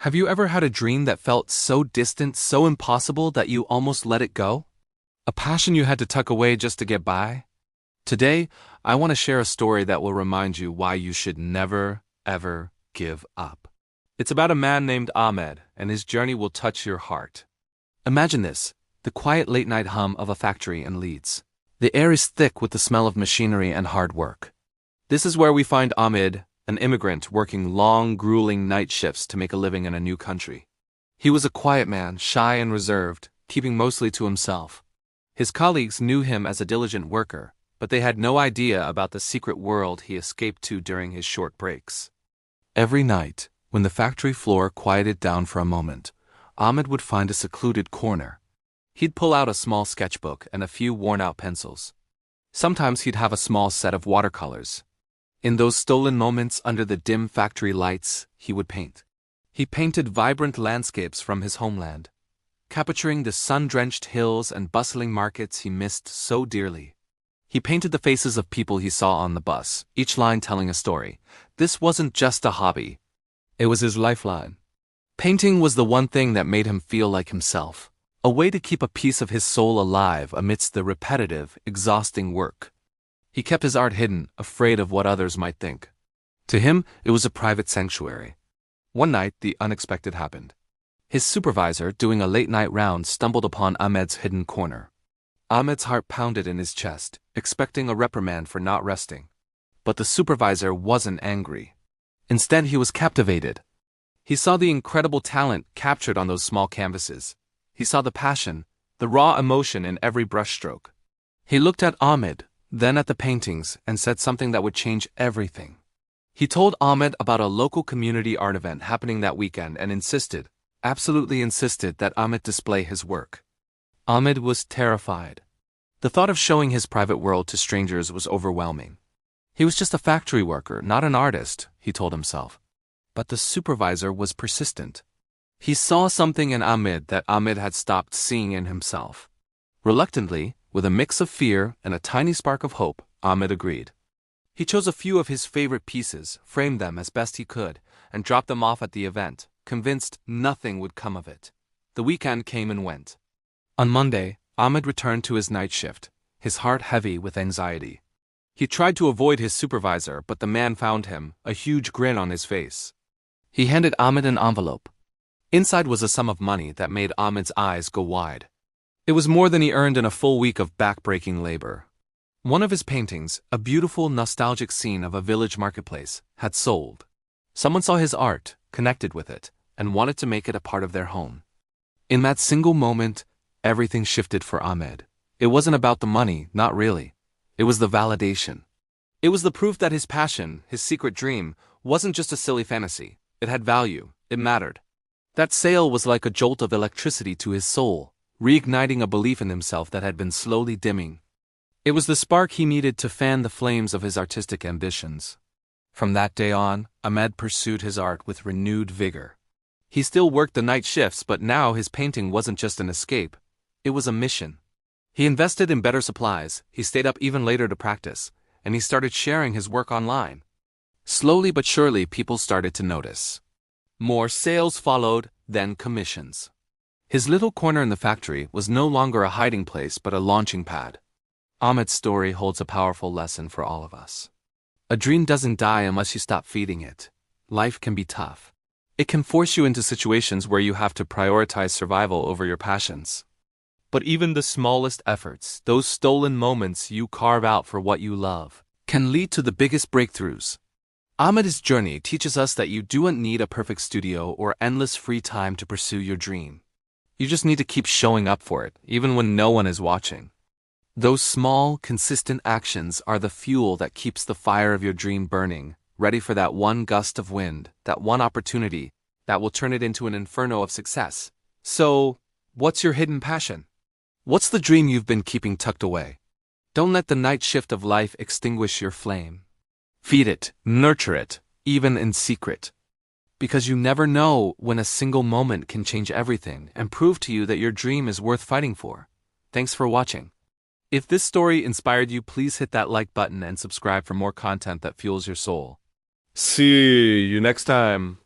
Have you ever had a dream that felt so distant, so impossible that you almost let it go? A passion you had to tuck away just to get by? Today, I want to share a story that will remind you why you should never, ever give up. It's about a man named Ahmed, and his journey will touch your heart. Imagine this, the quiet late-night hum of a factory in Leeds. The air is thick with the smell of machinery and hard work. This is where we find Ahmed, an immigrant working long, grueling night shifts to make a living in a new country. He was a quiet man, shy and reserved, keeping mostly to himself. His colleagues knew him as a diligent worker, but they had no idea about the secret world he escaped to during his short breaks. Every night, when the factory floor quieted down for a moment, Ahmed would find a secluded corner. He'd pull out a small sketchbook and a few worn-out pencils. Sometimes he'd have a small set of watercolors. In those stolen moments under the dim factory lights, he would paint. He painted vibrant landscapes from his homeland, capturing the sun-drenched hills and bustling markets he missed so dearly. He painted the faces of people he saw on the bus, each line telling a story. This wasn't just a hobby. It was his lifeline. Painting was the one thing that made him feel like himself, a way to keep a piece of his soul alive amidst the repetitive, exhausting work. He kept his art hidden, afraid of what others might think. To him, it was a private sanctuary. One night, the unexpected happened. His supervisor, doing a late-night round, stumbled upon Ahmed's hidden corner. Ahmed's heart pounded in his chest, expecting a reprimand for not resting. But the supervisor wasn't angry. Instead, he was captivated. He saw the incredible talent captured on those small canvases. He saw the passion, the raw emotion in every brushstroke. He looked at Ahmed, then at the paintings, and said something that would change everything. He told Ahmed about a local community art event happening that weekend and insisted, absolutely insisted, that Ahmed display his work. Ahmed was terrified. The thought of showing his private world to strangers was overwhelming. He was just a factory worker, not an artist, he told himself. But the supervisor was persistent. He saw something in Ahmed that Ahmed had stopped seeing in himself. Reluctantly, with a mix of fear and a tiny spark of hope, Ahmed agreed. He chose a few of his favorite pieces, framed them as best he could, and dropped them off at the event, convinced nothing would come of it. The weekend came and went. On Monday, Ahmed returned to his night shift, his heart heavy with anxiety. He tried to avoid his supervisor, but the man found him, a huge grin on his face. He handed Ahmed an envelope. Inside was a sum of money that made Ahmed's eyes go wide. It was more than he earned in a full week of back-breaking labor. One of his paintings, a beautiful, nostalgic scene of a village marketplace, had sold. Someone saw his art, connected with it, and wanted to make it a part of their home. In that single moment, everything shifted for Ahmed. It wasn't about the money, not really. It was the validation. It was the proof that his passion, his secret dream, wasn't just a silly fantasy. It had value. It mattered. That sale was like a jolt of electricity to his soul, reigniting a belief in himself that had been slowly dimming. It was the spark he needed to fan the flames of his artistic ambitions. From that day on, Ahmed pursued his art with renewed vigor. He still worked the night shifts, but now his painting wasn't just an escape. It was a mission. He invested in better supplies, he stayed up even later to practice, and he started sharing his work online. Slowly but surely, people started to notice. More sales followed, then commissions. His little corner in the factory was no longer a hiding place but a launching pad. Ahmed's story holds a powerful lesson for all of us. A dream doesn't die unless you stop feeding it. Life can be tough. It can force you into situations where you have to prioritize survival over your passions. But even the smallest efforts, those stolen moments you carve out for what you love, can lead to the biggest breakthroughs. Ahmed's journey teaches us that you don't need a perfect studio or endless free time to pursue your dream. You just need to keep showing up for it, even when no one is watching. Those small, consistent actions are the fuel that keeps the fire of your dream burning, ready for that one gust of wind, that one opportunity, that will turn it into an inferno of success. So, what's your hidden passion? What's the dream you've been keeping tucked away? Don't let the night shift of life extinguish your flame. Feed it, nurture it, even in secret. Because you never know when a single moment can change everything and prove to you that your dream is worth fighting for. Thanks for watching. If this story inspired you, please hit that like button and subscribe for more content that fuels your soul. See you next time.